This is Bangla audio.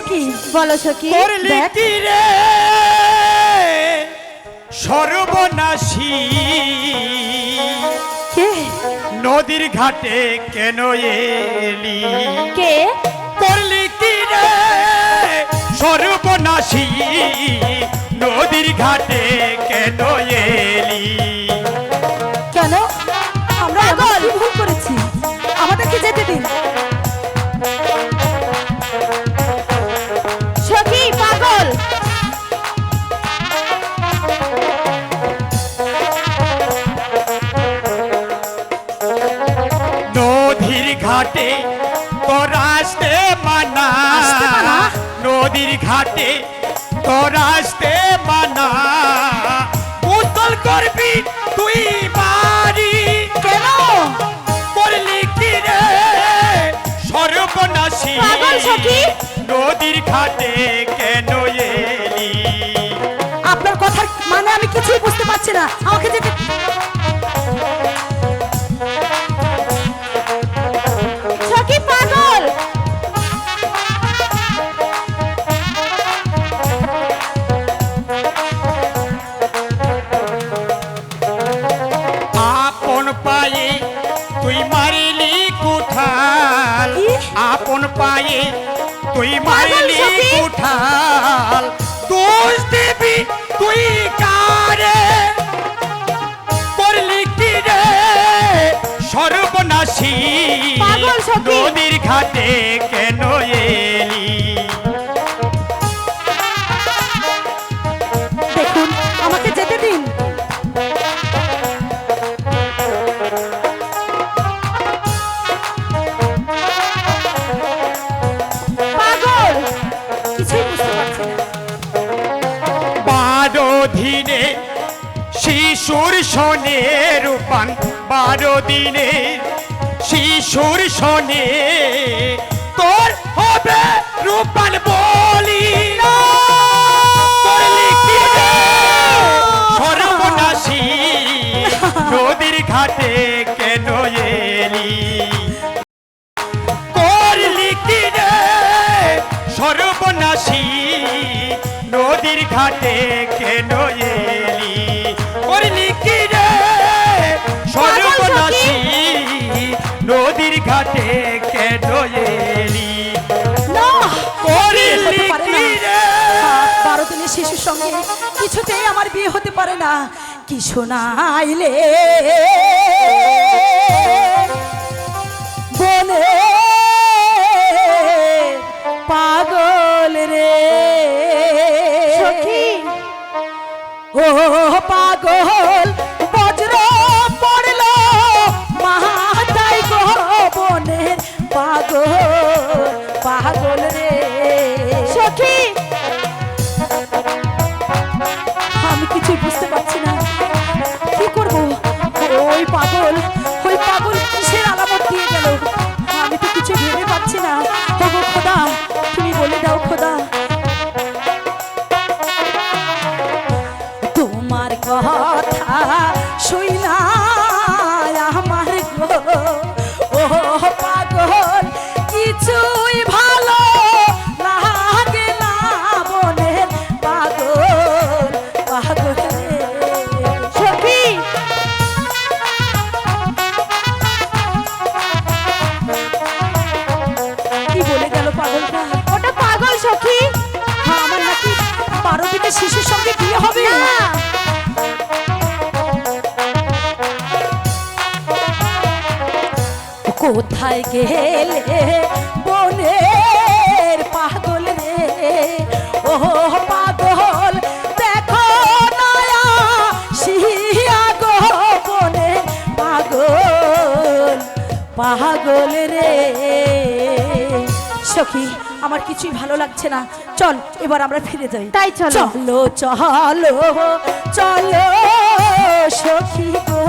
কি বলো সখী করলি কি রে সর্বনাশী কে নদীর ঘাটে কেন এলি কে করলি কি রে সর্বনাশী নদীর ঘাটে কেন এলি কেন আমরা এমন কি ভুল করেছি আমাদেরকে যেতে দিন সখী পাগল নদীর ঘাটে তোর আসতে মানা নদীর ঘাটে তোর আসতে মানা উত্তল করবি তুই বাড়ি কেন করলি কি রে সর্বনাশী পাগল সখী নদীর ঘাটে কেন এলি আপনার কথার মানে আমি কিছুই বুঝতে পারছি না আমাকে যেতে সখী পাগল আপন পায়ে তুই মারিলি কুঠাল আপন পায়ে তুই মারিলি সখী। কুঠাল দোষ দিবি তুই কারে করলি কি রে সর্বনাশী পাগল সখী। নদীর ঘাটে কেন এলি দেখুন আমাকে যেতে দিন পাগল কিছুই বুঝতে পারছি না বারো দিনে শিশুর শোনে রূপান বারো দিনে শিশুর শোনে তোর হবে রূপান বলি করলি কি রে সর্বনাশী নদীর ঘাটে কেন এলি করলি কি রে সর্বনাশী নদীর ঘাটে কেন এলি করলি কি রে সর্বনাশী নদীর ঘাটে কেন এলি না করলি কি রে 12 দিনের শিশুর সঙ্গে কিছুতেই আমার বিয়ে হতে পারে না কি শোনাইলে বলে পাগল রে সখী ও পাগল বজ্র পড়ল মাথায় গো বনের পাগল পাগল রে সখী আমি কিছুই বুঝতে পারছি না কি করব ওই পাগল কিসের আলামত দিয়ে গেল আমি তো কিছু ভেবে পাচ্ছি না ওগো খোদা তুমি বলে দাও খোদা তোমার কথা শুই না আমার গো ও পাগল কিছুই ভালো লাগে না বনের পাগল পাগল সখী কি বলে গেল পাগলটা ওটা পাগল সখী হ্যাঁ আমার নাকি 12 দিনের শিশুর সঙ্গে বিয়ে হবে না কোথায় গেলে বনের পাগল রে ও পাগল দেখো নয়া শিয়া গো বনের পাগল পাগল রে সখী আমার কিছুই ভালো লাগছে না চল এবার আমরা ফিরে যাই তাই চলো চলো চলো চলো সখী গো